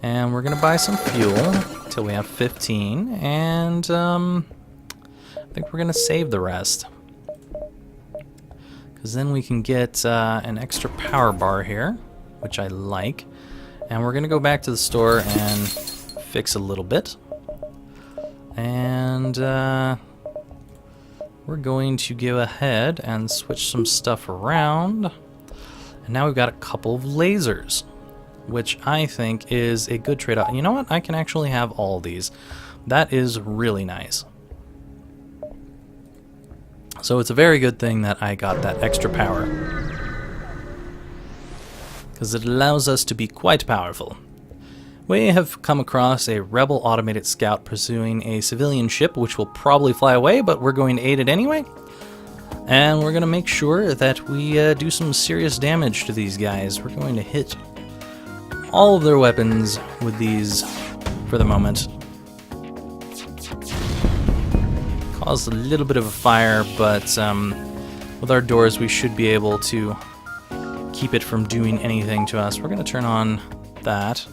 And we're gonna buy some fuel until we have 15, and I think we're gonna save the rest. Because then we can get an extra power bar here, which I like. And we're gonna go back to the store and fix a little bit. And we're going to go ahead and switch some stuff around. And now we've got a couple of lasers, which I think is a good trade-off. You know what? I can actually have all these. That is really nice. So it's a very good thing that I got that extra power, because it allows us to be quite powerful. We have come across a rebel automated scout pursuing a civilian ship, which will probably fly away, but we're going to aid it anyway. And we're going to make sure that we do some serious damage to these guys. We're going to hit all of their weapons with these for the moment. Caused a little bit of a fire, but with our doors we should be able to keep it from doing anything to us. We're going to turn on that,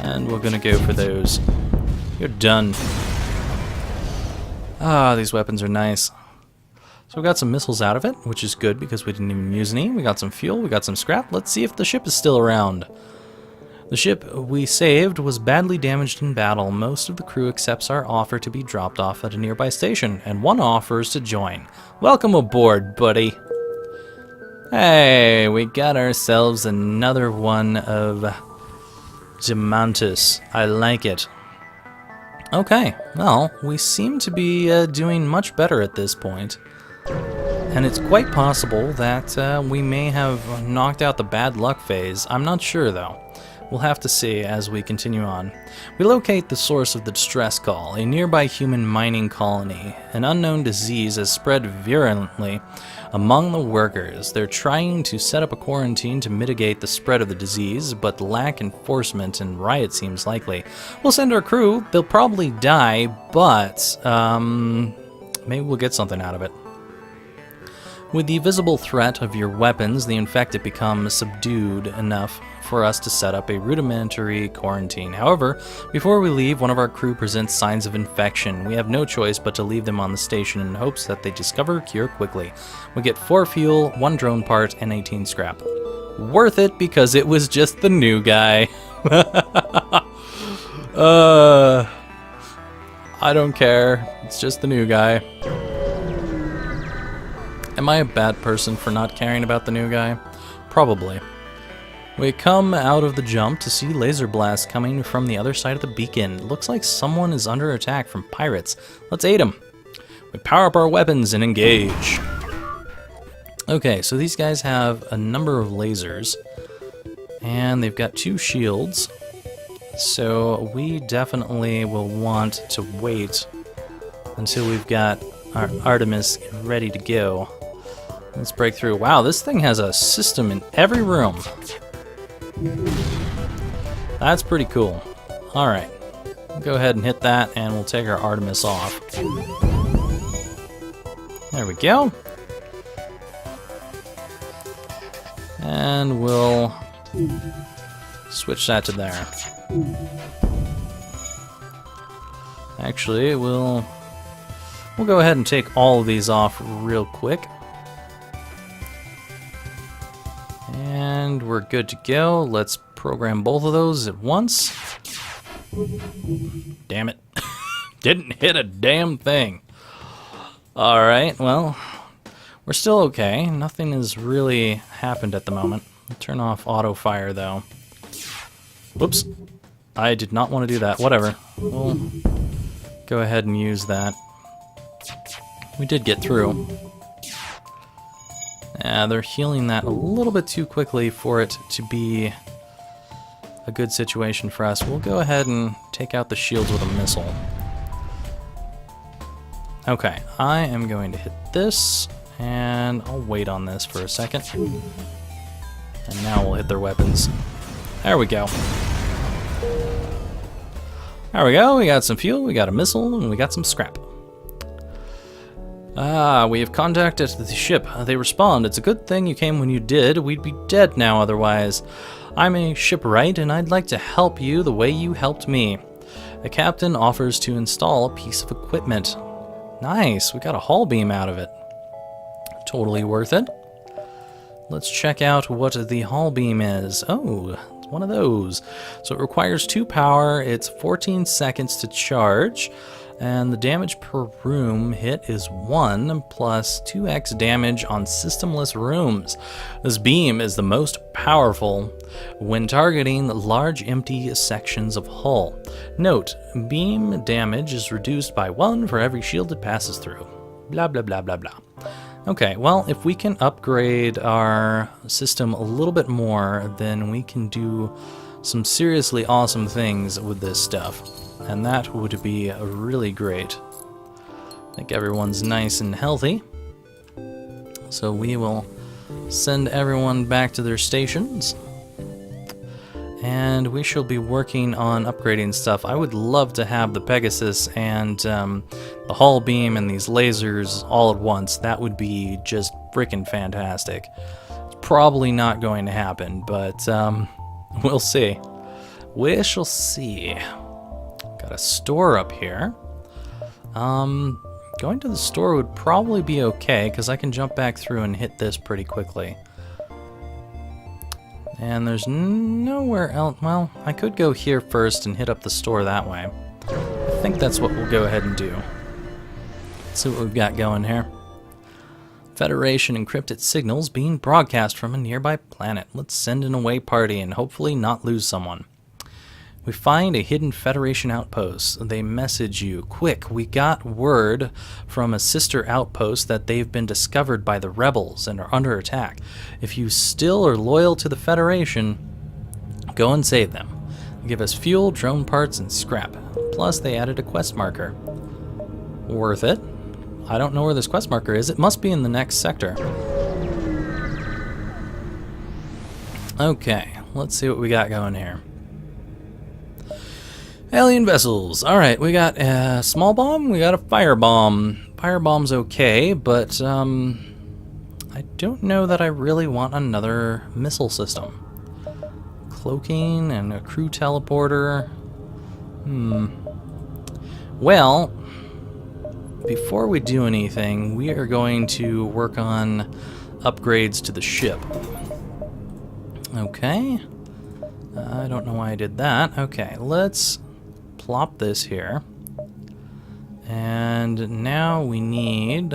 and we're going to go for those. You're done. Ah, these weapons are nice. So we got some missiles out of it, which is good because we didn't even use any. We got some fuel, we got some scrap. Let's see if the ship is still around. The ship we saved was badly damaged in battle. Most of the crew accepts our offer to be dropped off at a nearby station, and one offers to join. Welcome aboard, buddy. Hey, we got ourselves another one of Diamantus. I like it. Okay, well, we seem to be doing much better at this point. And it's quite possible that we may have knocked out the bad luck phase. I'm not sure, though. We'll have to see as we continue on. We locate the source of the distress call, a nearby human mining colony. An unknown disease has spread virulently among the workers. They're trying to set up a quarantine to mitigate the spread of the disease, but lack enforcement and riot seems likely. We'll send our crew. They'll probably die, but maybe we'll get something out of it. With the visible threat of your weapons, the infected become subdued enough for us to set up a rudimentary quarantine. However, before we leave, one of our crew presents signs of infection. We have no choice but to leave them on the station in hopes that they discover a cure quickly. We get 4 fuel, 1 drone part, and 18 scrap. Worth it because it was just the new guy. I don't care. It's just the new guy. Am I a bad person for not caring about the new guy? Probably. We come out of the jump to see laser blasts coming from the other side of the beacon. Looks like someone is under attack from pirates. Let's aid them. We power up our weapons and engage. Okay, so these guys have a number of lasers, and they've got 2 shields. So we definitely will want to wait until we've got our Artemis ready to go. Let's break through. Wow, this thing has a system in every room. That's pretty cool. Alright, we'll go ahead and hit that, and we'll take our Artemis off. There we go. And we'll switch that to there. Actually, we'll go ahead and take all of these off real quick. And we're good to go. Let's program both of those at once. Damn it. Didn't hit a damn thing. Alright, well, we're still okay. Nothing has really happened at the moment. I'll turn off auto fire, though. Whoops. I did not want to do that. Whatever. We'll go ahead and use that. We did get through. They're healing that a little bit too quickly for it to be a good situation for us. We'll go ahead and take out the shields with a missile. Okay, I am going to hit this, and I'll wait on this for a second. And now we'll hit their weapons. There we go. There we go, we got some fuel, we got a missile, and we got some scrap. Ah, we have contacted the ship. They respond. It's a good thing you came when you did. We'd be dead now otherwise. I'm a shipwright, and I'd like to help you the way you helped me. The captain offers to install a piece of equipment. Nice, we got a hull beam out of it. Totally worth it. Let's check out what the hull beam is. Oh, it's one of those. So it requires 2 power, it's 14 seconds to charge, and the damage per room hit is 1 plus 2x damage on systemless rooms. This beam is the most powerful when targeting large empty sections of hull. Note, beam damage is reduced by 1 for every shield it passes through. Blah, blah, blah, blah, blah. Okay, well, if we can upgrade our system a little bit more, then we can do some seriously awesome things with this stuff. And that would be really great. I think everyone's nice and healthy. So we will send everyone back to their stations. And we shall be working on upgrading stuff. I would love to have the Pegasus and the hull beam and these lasers all at once. That would be just freaking fantastic. It's probably not going to happen, but we'll see. We shall see. Got a store up here. Going to the store would probably be okay, because I can jump back through and hit this pretty quickly. And there's nowhere else. Well, I could go here first and hit up the store that way. I think that's what we'll go ahead and do. Let's see what we've got going here. Federation encrypted signals being broadcast from a nearby planet. Let's send an away party and hopefully not lose someone. We find a hidden Federation outpost. They message you, quick, we got word from a sister outpost that they've been discovered by the rebels and are under attack. If you still are loyal to the Federation, go and save them. They give us fuel, drone parts, and scrap. Plus, they added a quest marker. Worth it. I don't know where this quest marker is. It must be in the next sector. Okay, let's see what we got going here. Alien vessels. Alright, we got a small bomb, we got a fire bomb. Fire bomb's okay, but I don't know that I really want another missile system. Cloaking and a crew teleporter. Well, before we do anything, we are going to work on upgrades to the ship. Okay. I don't know why I did that. Okay, let's plop this here. And now we need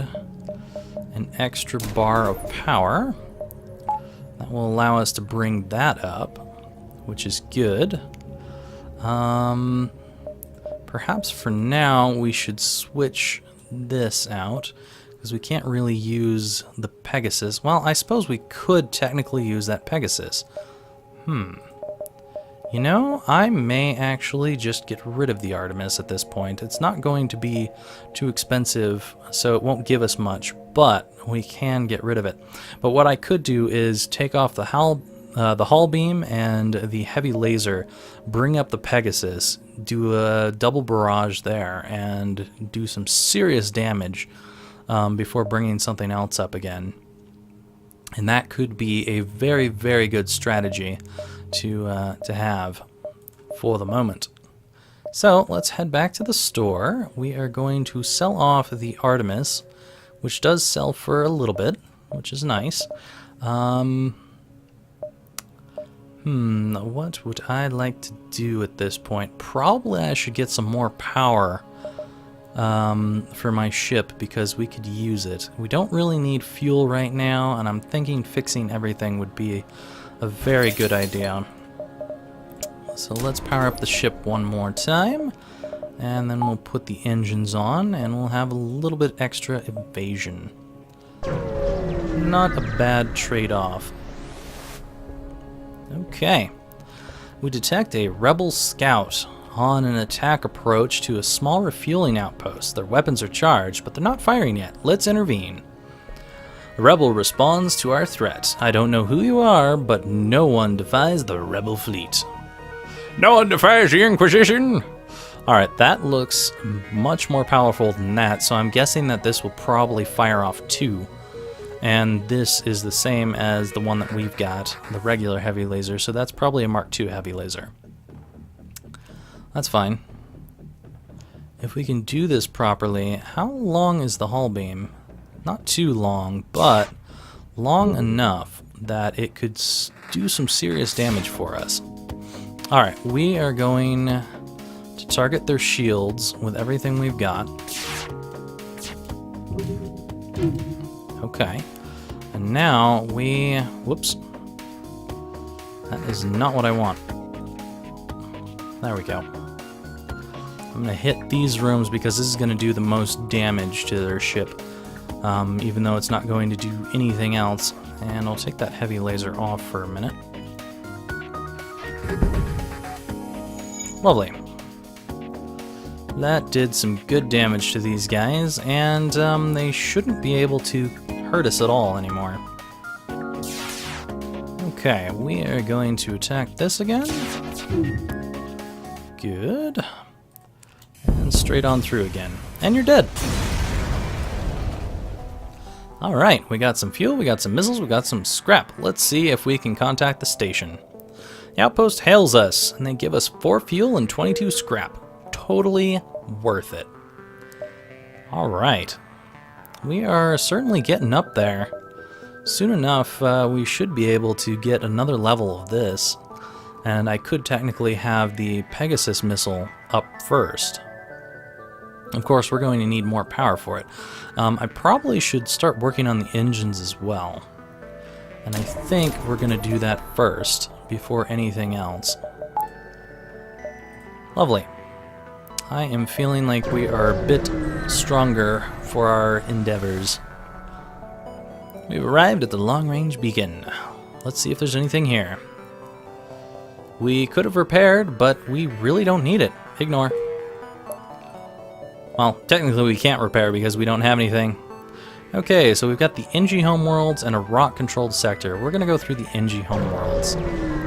an extra bar of power. That will allow us to bring that up, which is good. Perhaps for now we should switch this out, because we can't really use the Pegasus. Well, I suppose we could technically use that Pegasus. You know, I may actually just get rid of the Artemis at this point. It's not going to be too expensive, so it won't give us much, but we can get rid of it. But what I could do is take off the hull beam and the heavy laser, bring up the Pegasus, do a double barrage there, and do some serious damage before bringing something else up again. And that could be a very, very good strategy to have for the moment. So let's head back to the store. We are going to sell off the Artemis, which does sell for a little bit, which is nice. What would I like to do at this point? Probably I should get some more power for my ship, because we could use it. We don't really need fuel right now, and I'm thinking fixing everything would be a very good idea. So let's power up the ship one more time, and then we'll put the engines on, and we'll have a little bit extra evasion. Not a bad trade-off. Okay. We detect a rebel scout on an attack approach to a small refueling outpost. Their weapons are charged, but they're not firing yet. Let's intervene. The rebel responds to our threat. I don't know who you are, but no one defies the rebel fleet. No one defies the Inquisition? Alright, that looks much more powerful than that, so I'm guessing that this will probably fire off 2. And this is the same as the one that we've got, the regular heavy laser, so that's probably a Mark II heavy laser. That's fine. If we can do this properly, how long is the hull beam? Not too long, but long enough that it could do some serious damage for us. Alright, we are going to target their shields with everything we've got. Okay. And now we... Whoops. That is not what I want. There we go. I'm going to hit these rooms because this is going to do the most damage to their ship. Even though it's not going to do anything else. And I'll take that heavy laser off for a minute. Lovely. That did some good damage to these guys, and they shouldn't be able to hurt us at all anymore. Okay, we are going to attack this again. Good. And straight on through again. And you're dead. Alright, we got some fuel, we got some missiles, we got some scrap. Let's see if we can contact the station. The outpost hails us, and they give us 4 fuel and 22 scrap. Totally worth it. Alright. We are certainly getting up there. Soon enough, we should be able to get another level of this. And I could technically have the Pegasus missile up first. Of course, we're going to need more power for it. I probably should start working on the engines as well. And I think we're going to do that first, before anything else. Lovely. I am feeling like we are a bit stronger for our endeavors. We've arrived at the long-range beacon. Let's see if there's anything here. We could have repaired, but we really don't need it. Ignore. Well, technically we can't repair because we don't have anything. Okay, so we've got the Engi homeworlds and a rock-controlled sector. We're going to go through the Engi homeworlds,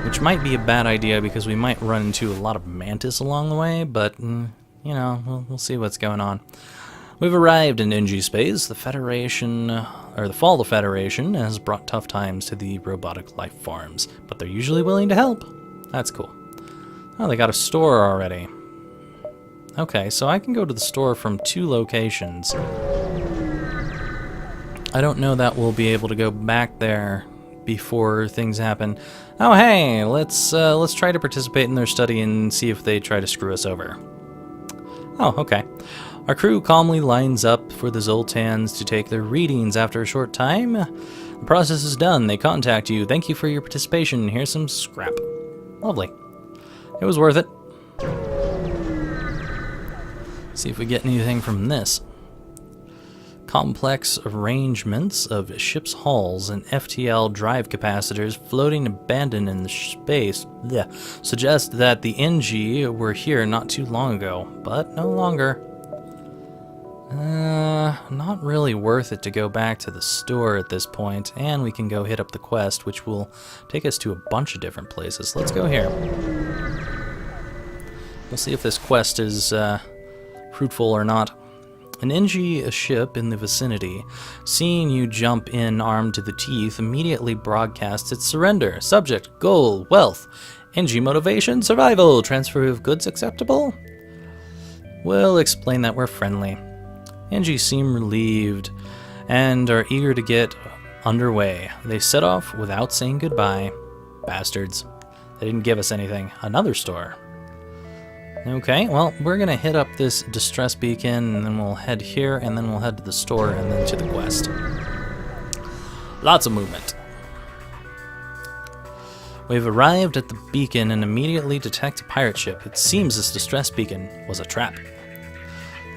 which might be a bad idea because we might run into a lot of mantis along the way, but, you know, we'll see what's going on. We've arrived in Engi space. The Federation, or the fall of the Federation, has brought tough times to the robotic life forms, but they're usually willing to help. That's cool. Oh, they got a store already. Okay, so I can go to the store from 2 locations. I don't know that we'll be able to go back there before things happen. Oh, hey, let's try to participate in their study and see if they try to screw us over. Oh, okay. Our crew calmly lines up for the Zoltans to take their readings. After a short time, the process is done. They contact you. Thank you for your participation. Here's some scrap. Lovely. It was worth it. See if we get anything from this. Complex arrangements of ship's hulls and FTL drive capacitors floating abandoned in space suggest that the Engi were here not too long ago, but no longer. Not really worth it to go back to the store at this point, and we can go hit up the quest, which will take us to a bunch of different places. Let's go here. We'll see if this quest is fruitful or not. An Engi ship in the vicinity, seeing you jump in armed to the teeth, immediately broadcasts its surrender. Subject, goal, wealth. Engi motivation, survival. Transfer of goods acceptable? We'll explain that we're friendly. Engi seem relieved and are eager to get underway. They set off without saying goodbye. Bastards. They didn't give us anything. Another store. Okay, well, we're going to hit up this distress beacon, and then we'll head here, and then we'll head to the store, and then to the quest. Lots of movement. We've arrived at the beacon and immediately detect a pirate ship. It seems this distress beacon was a trap.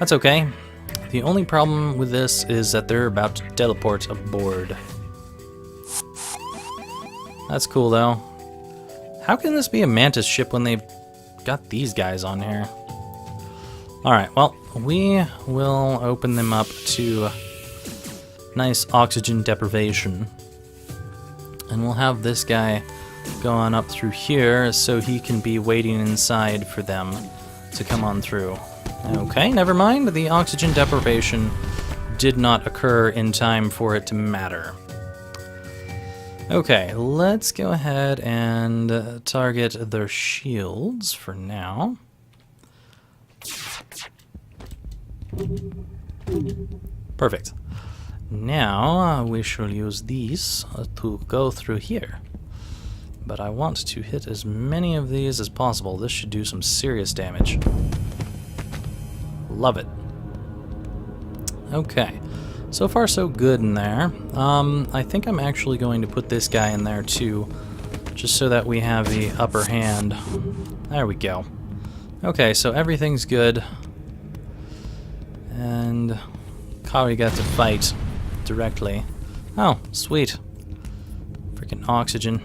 That's okay. The only problem with this is that they're about to teleport aboard. That's cool, though. How can this be a mantis ship when they've got these guys on here? Alright, well, we will open them up to nice oxygen deprivation. And we'll have this guy go on up through here so he can be waiting inside for them. to come on through. Okay, never mind. The oxygen deprivation did not occur in time for it to matter. Okay, let's go ahead and target their shields for now. Perfect. Now we shall use these to go through here. But I want to hit as many of these as possible. This should do some serious damage. Love it. Okay. So far so good in there. I think I'm actually going to put this guy in there too, just so that we have the upper hand. There we go. Okay, so everything's good. And Kari got to fight directly. Oh, sweet. Freaking oxygen.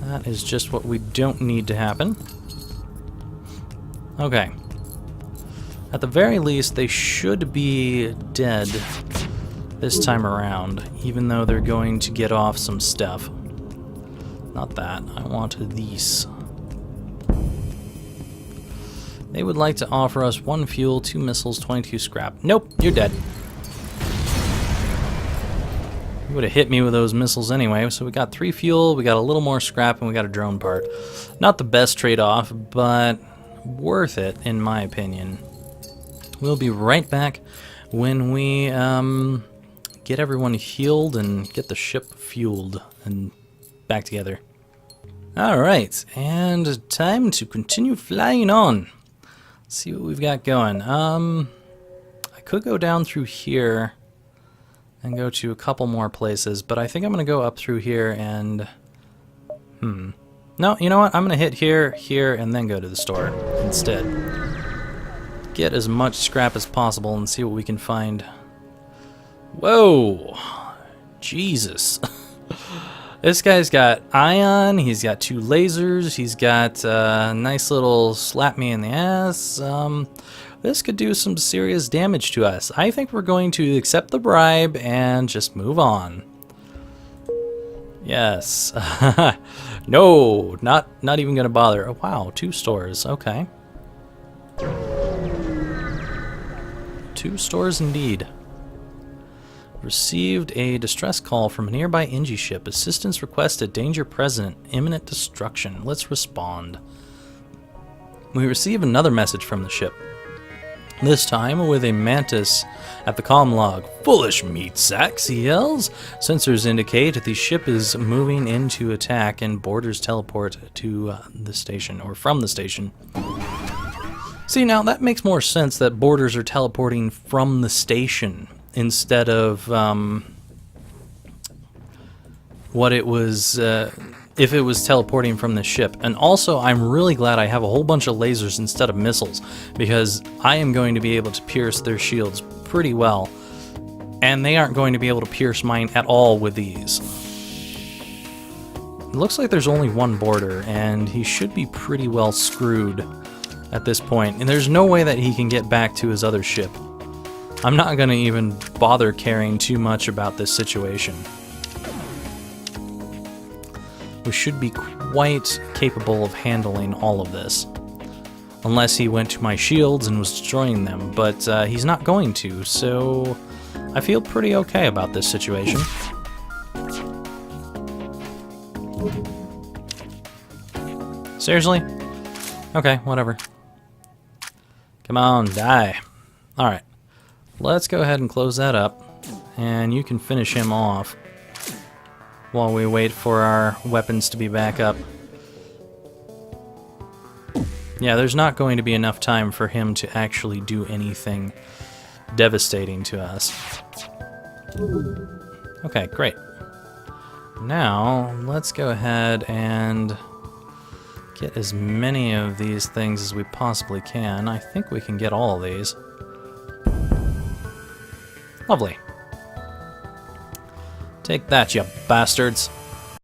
That is just what we don't need to happen. Okay. At the very least, they should be dead this time around, even though they're going to get off some stuff. Not that. I want these. They would like to offer us 1 fuel, 2 missiles, 22 scrap. Nope, you're dead. You would have hit me with those missiles anyway. So we got 3 fuel, we got a little more scrap, and we got a drone part. Not the best trade-off, but worth it, in my opinion. We'll be right back when we get everyone healed and get the ship fueled and back together. Alright, and time to continue flying on. Let's see what we've got going. I could go down through here and go to a couple more places, but I think I'm going to go up through here and... No, you know what? I'm going to hit here, here, and then go to the store instead. Get as much scrap as possible and see what we can find. Whoa! Jesus. This guy's got ion, he's got 2 lasers, he's got a nice little slap me in the ass. This could do some serious damage to us. I think we're going to accept the bribe and just move on. Yes. No, not even gonna bother. Oh, wow, 2 stores, okay. 2 stores indeed. Received a distress call from a nearby Engi ship. Assistance requested. Danger present. Imminent destruction. Let's respond. We receive another message from the ship. This time with a mantis at the comm log. Foolish meat sacks, he yells. Sensors indicate the ship is moving into attack and boarders teleport to the station, or from the station. See, now that makes more sense that boarders are teleporting from the station instead of what it was if it was teleporting from the ship. And also, I'm really glad I have a whole bunch of lasers instead of missiles, because I am going to be able to pierce their shields pretty well, and they aren't going to be able to pierce mine at all with these. It looks like there's only 1 boarder, and he should be pretty well screwed at this point, and there's no way that he can get back to his other ship. I'm not going to even bother caring too much about this situation. We should be quite capable of handling all of this. Unless he went to my shields and was destroying them, but he's not going to, so I feel pretty okay about this situation. Seriously? Okay, whatever. Come on, die. Alright. Let's go ahead and close that up, and you can finish him off while we wait for our weapons to be back up. Yeah, there's not going to be enough time for him to actually do anything devastating to us. Okay, great. Now, let's go ahead and get as many of these things as we possibly can. I think we can get all of these. Lovely. Take that, you bastards.